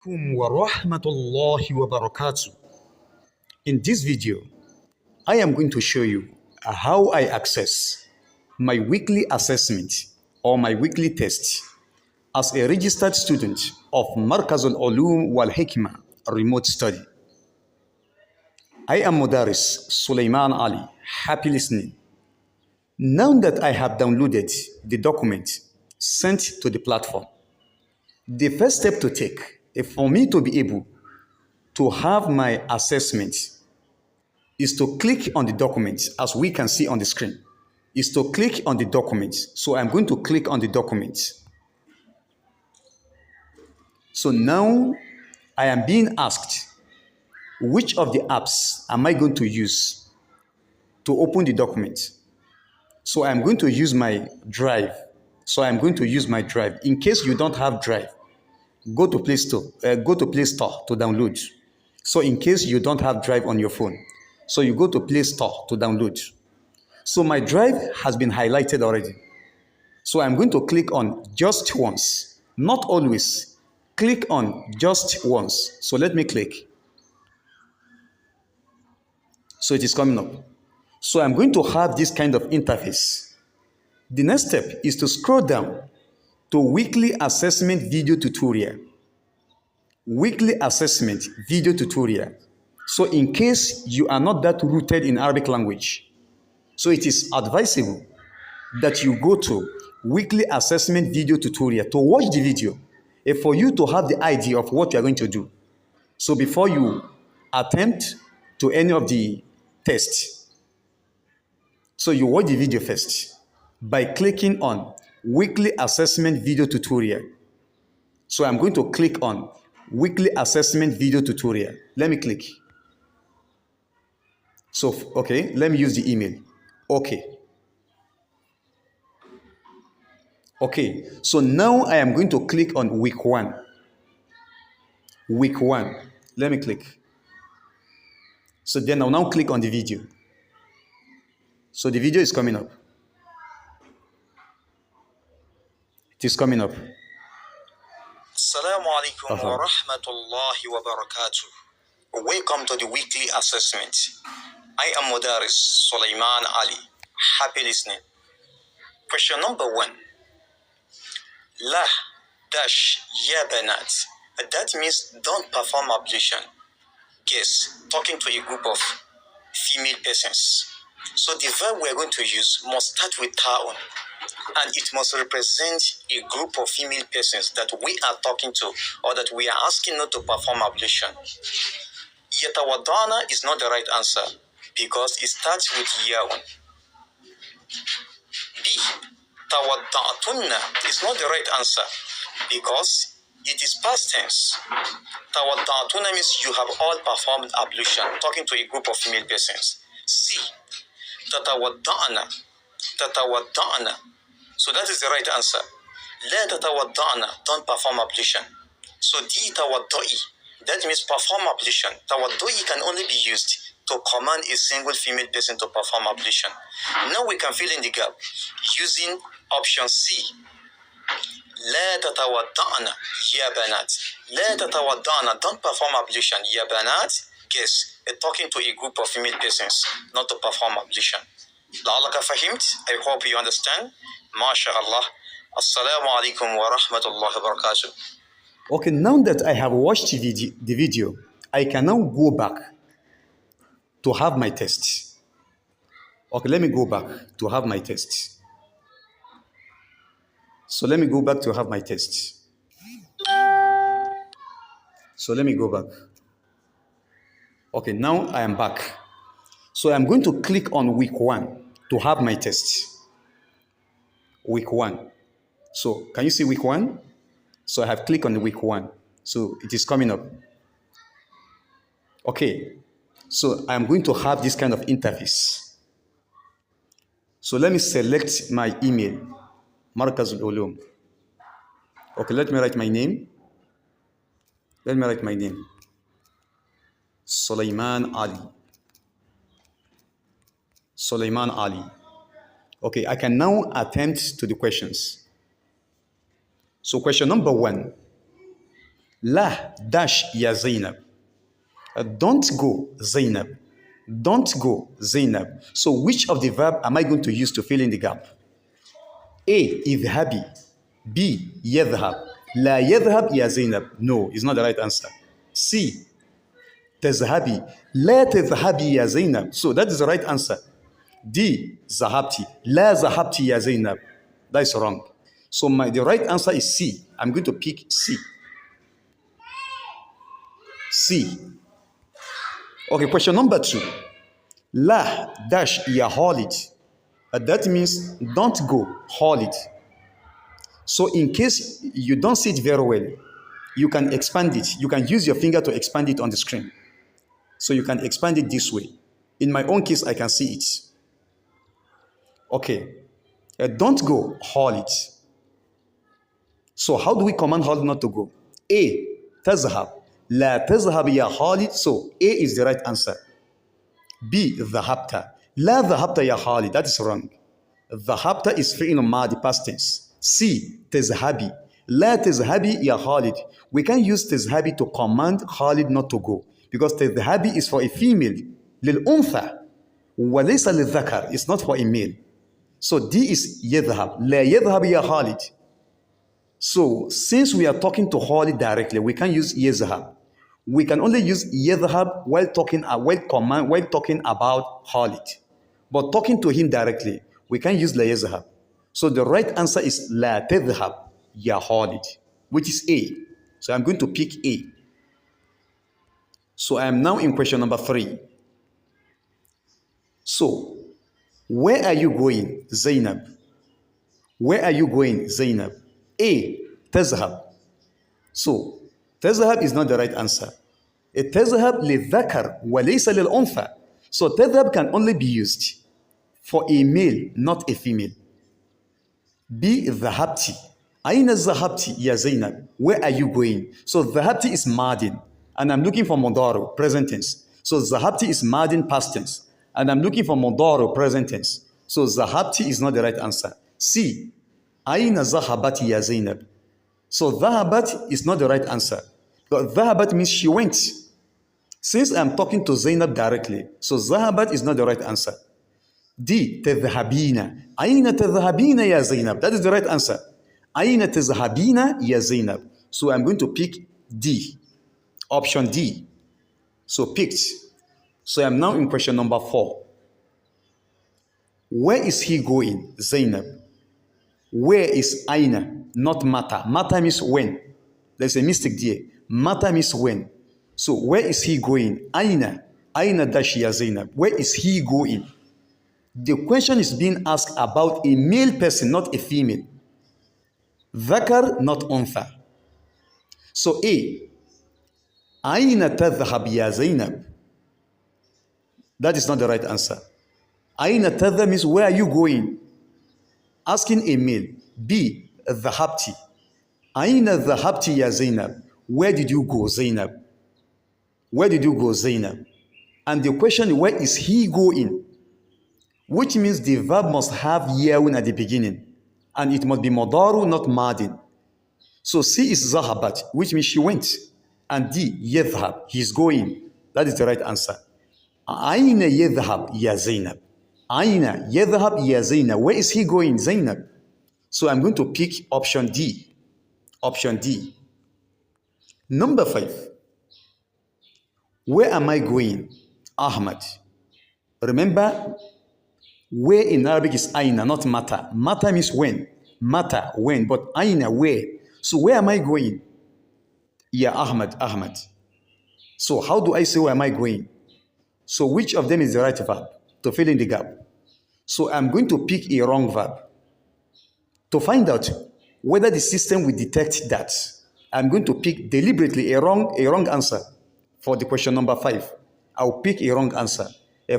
Alaikum wa rahmatullahi wa barakatuh. In this video, I am going to show you how I access my weekly assessment or my weekly test as a registered student of Markazul Uluum Walhikmah remote study. I am Mudaris Sulaiman Ali. Happy listening. Now that I have downloaded the document sent to the platform, the first step to take for me to be able to have my assessment is to click on the document, as we can see on the screen, is to click on the document. So I'm going to click on the document. So now I am being asked, which of the apps am I going to use to open the document? So I'm going to use my Drive. So I'm going to use my Drive. In case you don't have Drive, go to Play Store to download. So in case you don't have Drive on your phone, so you go to Play Store to download. So my Drive has been highlighted already. So I'm going to click on just once, not always. Click on just once. So let me click. So it is coming up. So I'm going to have this kind of interface. The next step is to scroll down to weekly assessment video tutorial. Weekly assessment video tutorial. So in case you are not that rooted in Arabic language, so it is advisable that you go to weekly assessment video tutorial to watch the video for you to have the idea of what you are going to do. So before you attempt to any of the tests, so you watch the video first by clicking on weekly assessment video tutorial. So I'm going to click on weekly assessment video tutorial. Let me click. So, okay, let me use the email. Okay. Okay, so now I am going to click on week 1. Week 1. Let me click. So then I'll now click on the video. So the video is coming up. It is coming up. Assalamu alaikum wa rahmatullahi wa barakatuh. Welcome to the weekly assessment. I am Mudaris Sulaiman Ali. Happy listening. Question number 1. La dash ya banat. That means don't perform ablution. Yes, talking to a group of female persons. So the verb we are going to use must start with ta'un, and it must represent a group of female persons that we are talking to or that we are asking not to perform ablution. Yatawadana is not the right answer because it starts with yaun. B. Tawaddatunna is not the right answer because it is past tense. Tawaddatunna means you have all performed ablution, talking to a group of female persons. C. Tatawadda'na. Tatawadda'na. So that is the right answer. La tatawadda'na, don't perform ablution. So D. Tawadda'i, that means perform ablution. Tawadda'i can only be used to command a single female person to perform ablution. Now we can fill in the gap using option C. لا تتوضأنا يا بنات. لا تتوضأنا, don't perform ablution. يا بنات, yes, talking to a group of female persons not to perform ablution. لعلك فهمت? I hope you understand. ما شاء الله. السلام عليكم ورحمة الله وبركاته. Okay, now that I have watched the video, I can now go back to have my test. Okay, let me go back to have my test. So let me go back to have my test. So let me go back. Okay, now I am back. So I'm going to click on week 1 to have my test. Week 1. So can you see week 1? So I have clicked on the week 1. So it is coming up. Okay. So I'm going to have this kind of interface. So let me select my email, Markazul Uluum. Okay, let me write my name. Let me write my name. Sulaiman Ali. Sulaiman Ali. Okay, I can now attempt to the questions. So question number 1. La dash ya Zainab. Don't go Zainab. Don't go Zainab. So which of the verb am I going to use to fill in the gap? A. Idhabi. B. Yadhhab. La yadhhab ya Zainab. No, it's not the right answer. C. Tazhabi. La tazhabi ya Zainab. So that is the right answer. D. Zahabti. La zahabti ya Zainab. That is wrong. So the right answer is C. I'm going to pick C. C. Okay, question number 2. La dash ya Khalid. That means don't go Khalid. So in case you don't see it very well, you can expand it. You can use your finger to expand it on the screen. So you can expand it this way. In my own case, I can see it. Okay. Don't go Khalid. So how do we command Khalid not to go? A. Tazhab. La tazhab ya Khalid. So A is the right answer. B. Dhahabta. La dhahabta ya Khalid. That is wrong. Dhahabta is fi'il madi past tense. C. Tazhabi. La tazhabi ya Khalid. We can use tazhabi to command Khalid not to go because tazhabi is for a female. Lil untha. Walaysa lil dhakar. It's not for a male. So D is yadhhab. La yadhhab ya Khalid. So since we are talking to Khalid directly, we can use yadhhab. We can only use yadhhab while talking about Khalid. But talking to him directly, we can use la yadhhab. So the right answer is la tadhhab ya Khalid, which is A. So I'm going to pick A. So I am now in question number 3. So where are you going, Zainab? Where are you going, Zainab? A. Tazhab. So tazhab is not the right answer. Tazhab lidhakar wa laysa lil untha. So tazhab can only be used for a male, not a female. B. Dhahabti. Aina dhahabti ya Zainab. Where are you going? So dhahabti is madin, and I'm looking for mudari, present tense. So dhahabti is madin, past tense, and I'm looking for mudari, present tense. So dhahabti is not the right answer. C. Aina dhahabati ya Zainab. So dhahabat is not the right answer. But dhahabat means she went. Since I'm talking to Zainab directly, so dhahabat is not the right answer. D. Tadhhabina. Aina tadhhabina ya Zainab. That is the right answer. Aina tadhhabina ya Zainab. So I'm going to pick D. Option D. So picked. So I'm now in question number 4. Where is he going, Zainab? Where is Aina? Not mata. Mata means when. There's a mistake there. Mata means when. So where is he going? Aina. Aina dash ya Zainab. Where is he going? The question is being asked about a male person, not a female. Dhakar, not untha. So A. Aina tadhhab ya Zainab. That is not the right answer. Aina tadhhab means where are you going? Asking a male. B. Dhahabti. Aina dhahabti ya Zainab. Where did you go, Zainab? Where did you go, Zainab? And the question is, where is he going? Which means the verb must have yawun at the beginning. And it must be madaru, not madin. So C is zahabat, which means she went. And D, yadhhab, he's going. That is the right answer. Aina yadhhab ya Zainab. Aina yadhhab ya Zainab. Where is he going, Zainab? So I'm going to pick option D. Option D. Number 5. Where am I going? Ahmad. Remember, where in Arabic is aina, not mata. Mata means when. Mata, when. But aina, where. So where am I going? Yeah, Ahmad, Ahmad. So how do I say where am I going? So which of them is the right verb to fill in the gap? So I'm going to pick a wrong verb. To find out whether the system will detect that, I'm going to pick deliberately a wrong answer for the question number 5. I'll pick a wrong answer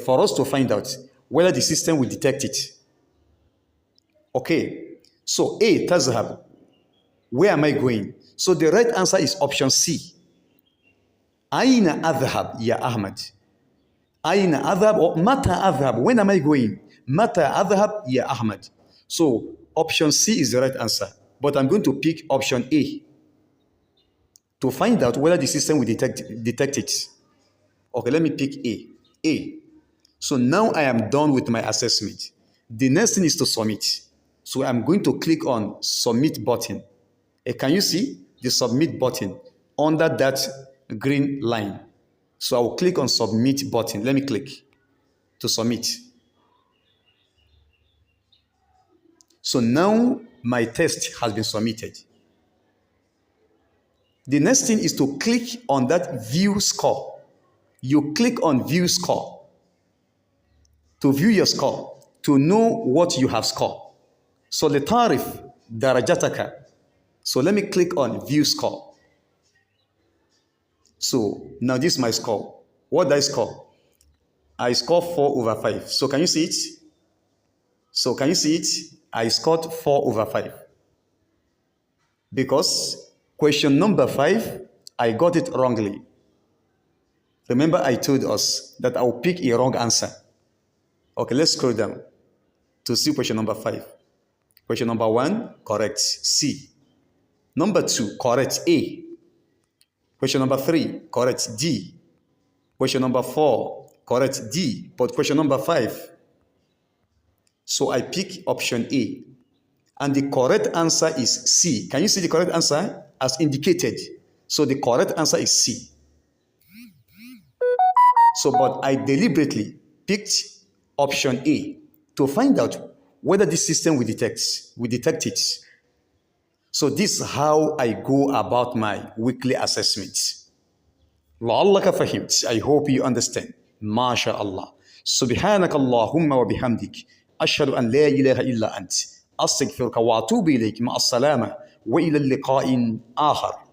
for us to find out whether the system will detect it. Okay, so A, tazhab. Where am I going? So the right answer is option C. Aina adhab ya Ahmad. Aina adhab or mata adhab. When am I going? Mata adhab ya Ahmad. So option C is the right answer. But I'm going to pick option A. to find out whether the system will detect it. Okay, let me pick A. A. So now I am done with my assessment. The next thing is to submit. So I'm going to click on submit button. Can you see the submit button under that green line? So I will click on submit button. Let me click to submit. So now my test has been submitted. The next thing is to click on that view score. You click on view score to view your score, to know what you have scored. So the tarif darajataka. So let me click on view score. So now this is my score. What did I score? I scored 4/5. So can you see it? So can you see it? I scored 4/5. Because question number 5, I got it wrongly. Remember I told us that I will pick a wrong answer. Okay, let's scroll down to see question number 5. Question number 1, correct, C. Number 2, correct, A. Question number 3, correct, D. Question number 4, correct, D. But question number 5, so I pick option A. And the correct answer is C. Can you see the correct answer as indicated? So the correct answer is C. So, but I deliberately picked option A to find out whether this system will detect it. So this is how I go about my weekly assessments. لعلك فهمت. I hope you understand. ما شاء الله. سبحانك اللهم وبحمدك أشهد أن لا إله إلا أنت أستغفرك وأتوب إليك. مع السلامة وإلى اللقاء آخر.